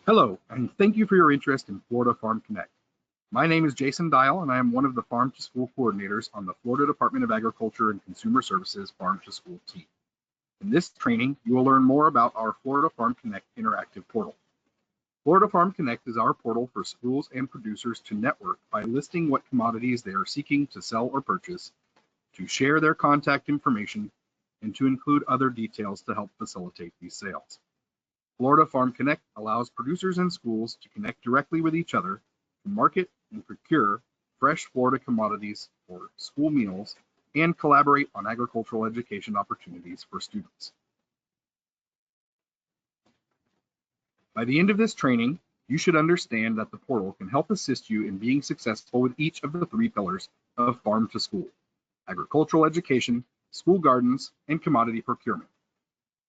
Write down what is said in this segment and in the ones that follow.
Hello, and thank you for your interest in Florida Farm Connect. My name is Jason Dial, and I am one of the Farm to School coordinators on the Florida Department of Agriculture and Consumer Services Farm to School team. In this training, you will learn more about our Florida Farm Connect interactive portal. Florida Farm Connect is our portal for schools and producers to network by listing what commodities they are seeking to sell or purchase, to share their contact information, and to include other details to help facilitate these sales. Florida Farm Connect allows producers and schools to connect directly with each other to market and procure fresh Florida commodities for school meals and collaborate on agricultural education opportunities for students. By the end of this training, you should understand that the portal can help assist you in being successful with each of the three pillars of farm to school: agricultural education, school gardens, and commodity procurement.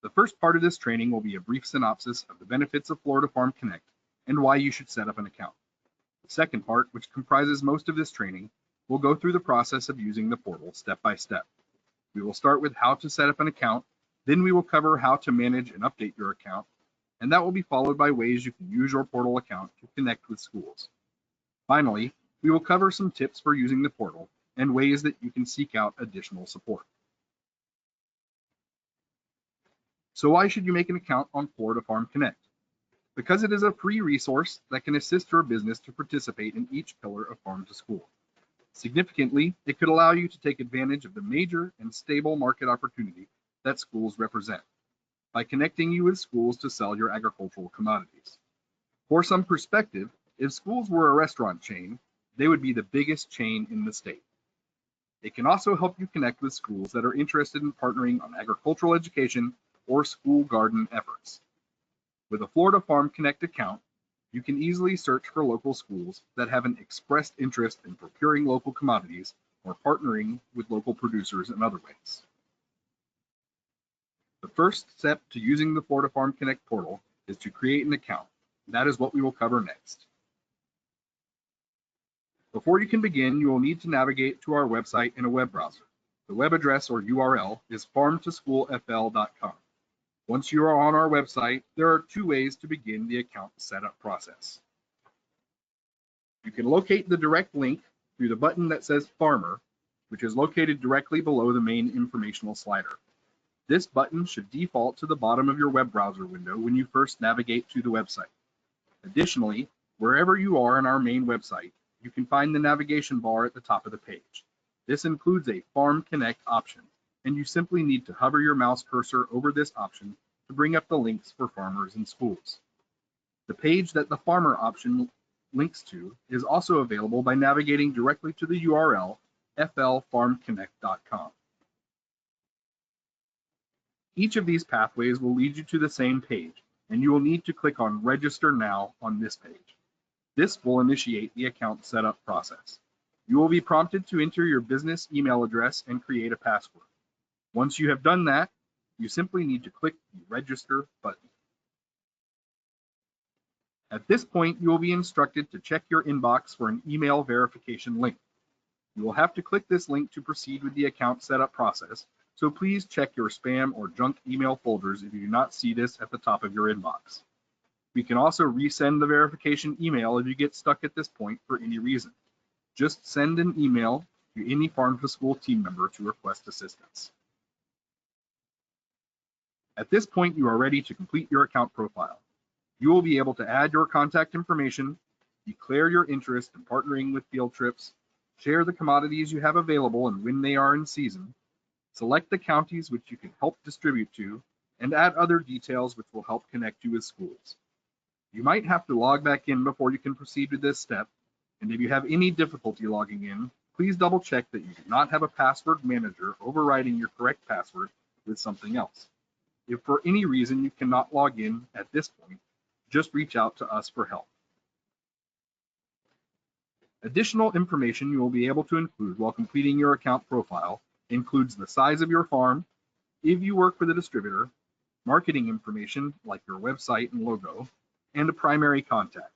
The first part of this training will be a brief synopsis of the benefits of Florida Farm Connect and why you should set up an account. The second part, which comprises most of this training, will go through the process of using the portal step by step. We will start with how to set up an account, then we will cover how to manage and update your account, and that will be followed by ways you can use your portal account to connect with schools. Finally, we will cover some tips for using the portal and ways that you can seek out additional support. So why should you make an account on Florida Farm Connect? Because it is a free resource that can assist your business to participate in each pillar of farm to school. Significantly, it could allow you to take advantage of the major and stable market opportunity that schools represent by connecting you with schools to sell your agricultural commodities. For some perspective, if schools were a restaurant chain, they would be the biggest chain in the state. It can also help you connect with schools that are interested in partnering on agricultural education or school garden efforts. With a Florida Farm Connect account, you can easily search for local schools that have an expressed interest in procuring local commodities or partnering with local producers in other ways. The first step to using the Florida Farm Connect portal is to create an account. That is what we will cover next. Before you can begin, you will need to navigate to our website in a web browser. The web address or URL is farmtoschoolfl.com. Once you are on our website, there are two ways to begin the account setup process. You can locate the direct link through the button that says Farmer, which is located directly below the main informational slider. This button should default to the bottom of your web browser window when you first navigate to the website. Additionally, wherever you are in our main website, you can find the navigation bar at the top of the page. This includes a Farm Connect option, and you simply need to hover your mouse cursor over this option to bring up the links for farmers and schools. The page that the Farmer option links to is also available by navigating directly to the URL flfarmconnect.com. Each of these pathways will lead you to the same page, and you will need to click on Register Now on this page. This will initiate the account setup process. You will be prompted to enter your business email address and create a password. Once you have done that, you simply need to click the Register button. At this point, you will be instructed to check your inbox for an email verification link. You will have to click this link to proceed with the account setup process, so please check your spam or junk email folders if you do not see this at the top of your inbox. We can also resend the verification email if you get stuck at this point for any reason. Just send an email to any Farm to School team member to request assistance. At this point, you are ready to complete your account profile. You will be able to add your contact information, declare your interest in partnering with field trips, share the commodities you have available and when they are in season, select the counties which you can help distribute to, and add other details which will help connect you with schools. You might have to log back in before you can proceed with this step, and if you have any difficulty logging in, please double check that you do not have a password manager overriding your correct password with something else. If for any reason you cannot log in at this point, just reach out to us for help. Additional information you will be able to include while completing your account profile includes the size of your farm, if you work with a distributor, marketing information like your website and logo, and a primary contact.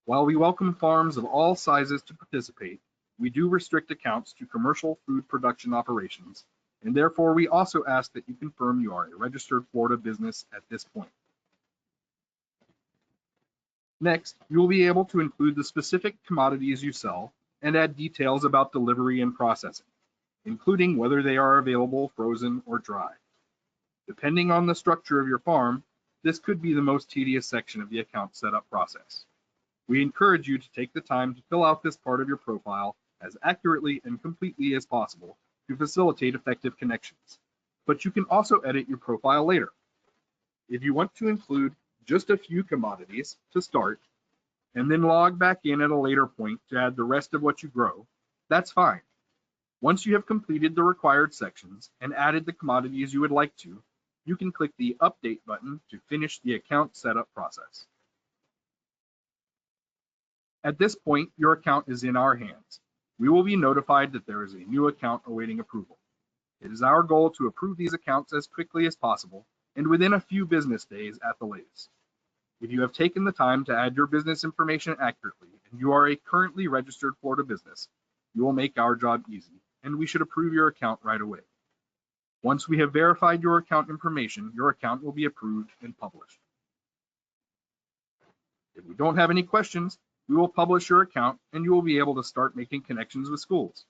While we welcome farms of all sizes to participate, we do restrict accounts to commercial food production operations, and therefore we also ask that you confirm you are a registered Florida business at this point. Next, you will be able to include the specific commodities you sell and add details about delivery and processing, including whether they are available frozen or dry. Depending on the structure of your farm, this could be the most tedious section of the account setup process. We encourage you to take the time to fill out this part of your profile as accurately and completely as possible to facilitate effective connections. But you can also edit your profile later. If you want to include just a few commodities to start, and then log back in at a later point to add the rest of what you grow, that's fine. Once you have completed the required sections and added the commodities you would like to, you can click the Update button to finish the account setup process. At this point, your account is in our hands. We will be notified that there is a new account awaiting approval. It is our goal to approve these accounts as quickly as possible and within a few business days at the latest. If you have taken the time to add your business information accurately and you are a currently registered Florida business, you will make our job easy, and we should approve your account right away. Once we have verified your account information, your account will be approved and published. If we don't have any questions, we will publish your account and you will be able to start making connections with schools.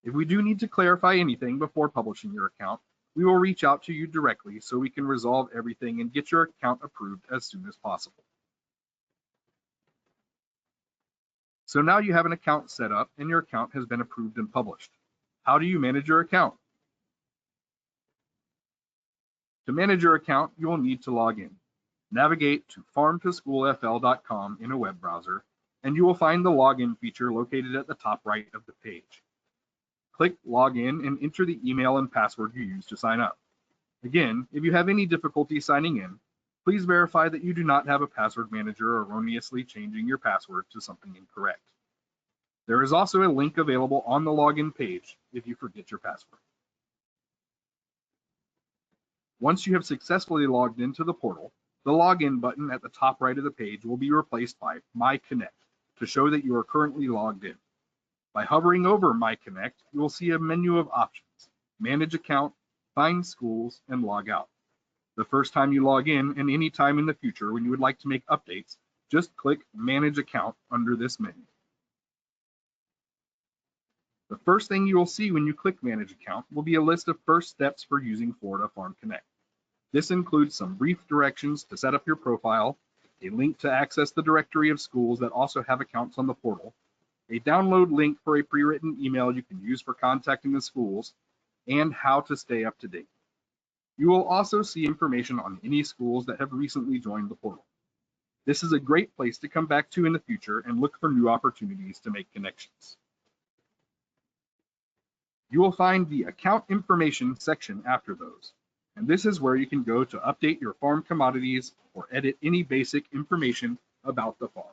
If we do need to clarify anything before publishing your account, we will reach out to you directly so we can resolve everything and get your account approved as soon as possible. So now you have an account set up and your account has been approved and published. How do you manage your account? To manage your account, you will need to log in. Navigate to farmtoschoolfl.com in a web browser, and you will find the login feature located at the top right of the page. Click Login and enter the email and password you used to sign up. Again, if you have any difficulty signing in, please verify that you do not have a password manager erroneously changing your password to something incorrect. There is also a link available on the login page if you forget your password. Once you have successfully logged into the portal, the login button at the top right of the page will be replaced by My Connect to show that you are currently logged in. By hovering over My Connect, you will see a menu of options: Manage Account, Find Schools, and Log Out. The first time you log in and any time in the future when you would like to make updates, just click Manage Account under this menu. The first thing you will see when you click Manage Account will be a list of first steps for using Florida Farm Connect. This includes some brief directions to set up your profile, a link to access the directory of schools that also have accounts on the portal, a download link for a pre-written email you can use for contacting the schools, and how to stay up to date. You will also see information on any schools that have recently joined the portal. This is a great place to come back to in the future and look for new opportunities to make connections. You will find the Account Information section after those, and this is where you can go to update your farm commodities or edit any basic information about the farm.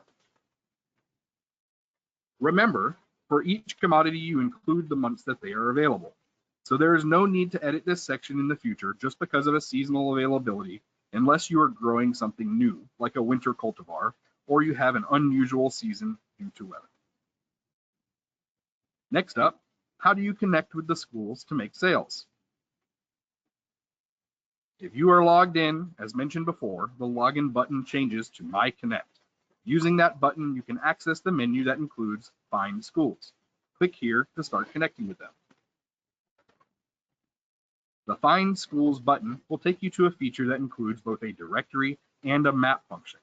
Remember, for each commodity you include the months that they are available. So there is no need to edit this section in the future just because of a seasonal availability, unless you are growing something new, like a winter cultivar, or you have an unusual season due to weather. Next up, how do you connect with the schools to make sales? If you are logged in, as mentioned before, the login button changes to My Connect. Using that button, you can access the menu that includes Find Schools. Click here to start connecting with them. The Find Schools button will take you to a feature that includes both a directory and a map function.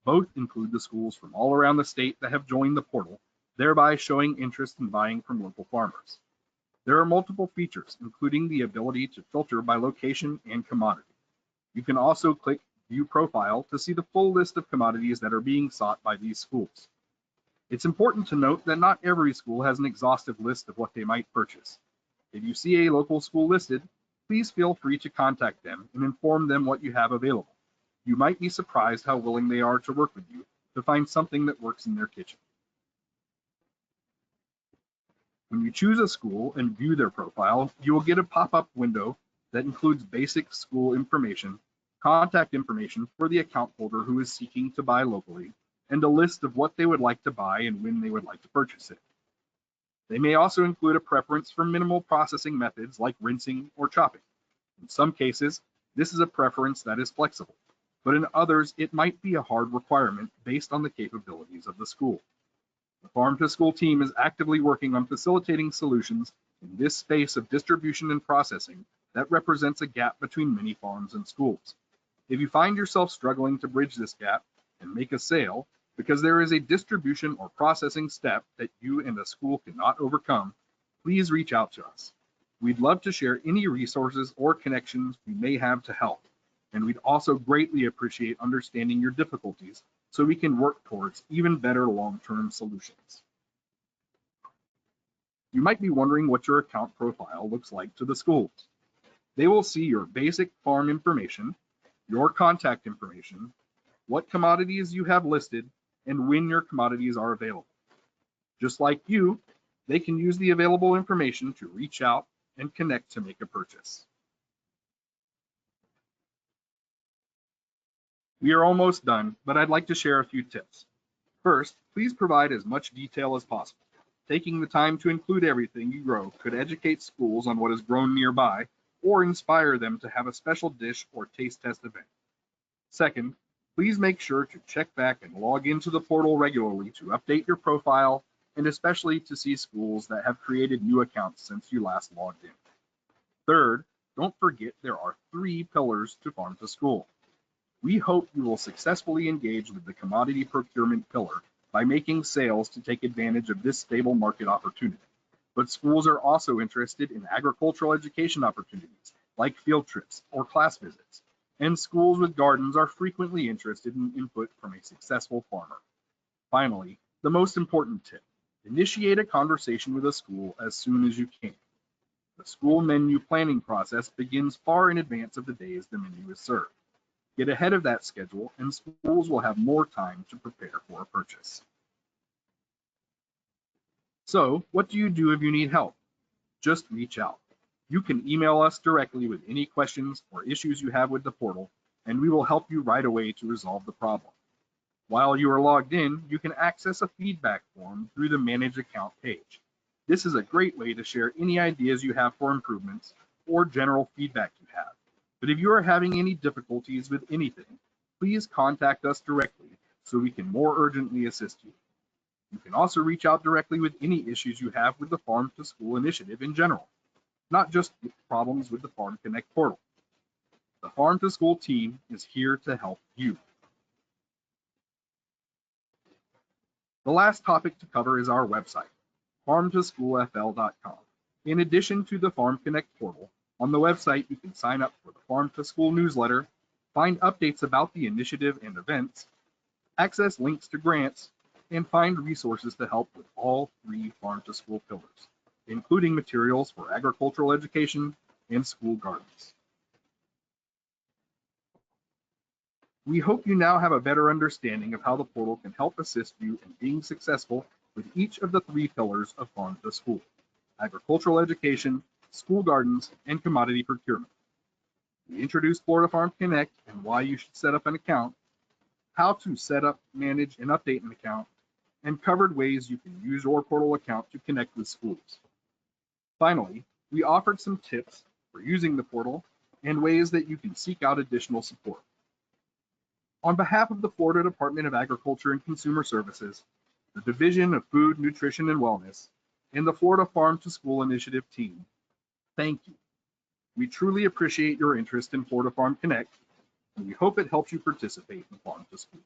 Both include the schools from all around the state that have joined the portal, thereby showing interest in buying from local farmers. There are multiple features, including the ability to filter by location and commodity. You can also click View Profile to see the full list of commodities that are being sought by these schools. It's important to note that not every school has an exhaustive list of what they might purchase. If you see a local school listed, please feel free to contact them and inform them what you have available. You might be surprised how willing they are to work with you to find something that works in their kitchen. When you choose a school and view their profile, you will get a pop-up window that includes basic school information, contact information for the account holder who is seeking to buy locally, and a list of what they would like to buy and when they would like to purchase it. They may also include a preference for minimal processing methods like rinsing or chopping. In some cases, this is a preference that is flexible. but in others it might be a hard requirement based on the capabilities of the school. The Farm to School team is actively working on facilitating solutions in this space of distribution and processing that represents a gap between many farms and schools. If you find yourself struggling to bridge this gap and make a sale because there is a distribution or processing step that you and a school cannot overcome, please reach out to us. We'd love to share any resources or connections we may have to help, and we'd also greatly appreciate understanding your difficulties so we can work towards even better long-term solutions. You might be wondering what your account profile looks like to the schools. They will see your basic farm information, your contact information, what commodities you have listed, and when your commodities are available. Just like you, they can use the available information to reach out and connect to make a purchase. We are almost done, but I'd like to share a few tips. First, please provide as much detail as possible. Taking the time to include everything you grow could educate schools on what is grown nearby or inspire them to have a special dish or taste test event. Second, please make sure to check back and log into the portal regularly to update your profile and especially to see schools that have created new accounts since you last logged in. Third, don't forget there are 3 pillars to Farm to School. We hope you will successfully engage with the commodity procurement pillar by making sales to take advantage of this stable market opportunity. But schools are also interested in agricultural education opportunities like field trips or class visits, and schools with gardens are frequently interested in input from a successful farmer. Finally, the most important tip: initiate a conversation with a school as soon as you can. The school menu planning process begins far in advance of the days the menu is served. Get ahead of that schedule and schools will have more time to prepare for a purchase. So, what do you do if you need help? Just reach out. You can email us directly with any questions or issues you have with the portal, and we will help you right away to resolve the problem. While you are logged in, you can access a feedback form through the Manage Account page. This is a great way to share any ideas you have for improvements or general feedback you have. But if you are having any difficulties with anything, please contact us directly so we can more urgently assist you. You can also reach out directly with any issues you have with the Farm to School initiative in general, not just problems with the Farm Connect portal. The Farm to School team is here to help you. The last topic to cover is our website, farmtoschoolfl.com. In addition to the Farm Connect portal, on the website you can sign up for the Farm to School newsletter, find updates about the initiative and events, access links to grants, and find resources to help with all 3 Farm to School pillars, including materials for agricultural education and school gardens. We hope you now have a better understanding of how the portal can help assist you in being successful with each of the 3 pillars of Farm to School: agricultural education, school gardens, and commodity procurement. We introduced Florida Farm Connect and why you should set up an account, how to set up, manage, and update an account, and covered ways you can use your portal account to connect with schools. Finally, we offered some tips for using the portal and ways that you can seek out additional support. On behalf of the Florida Department of Agriculture and Consumer Services, the Division of Food, Nutrition, and Wellness, and the Florida Farm to School Initiative team, thank you. We truly appreciate your interest in Florida Farm Connect, and we hope it helps you participate in Farm to School.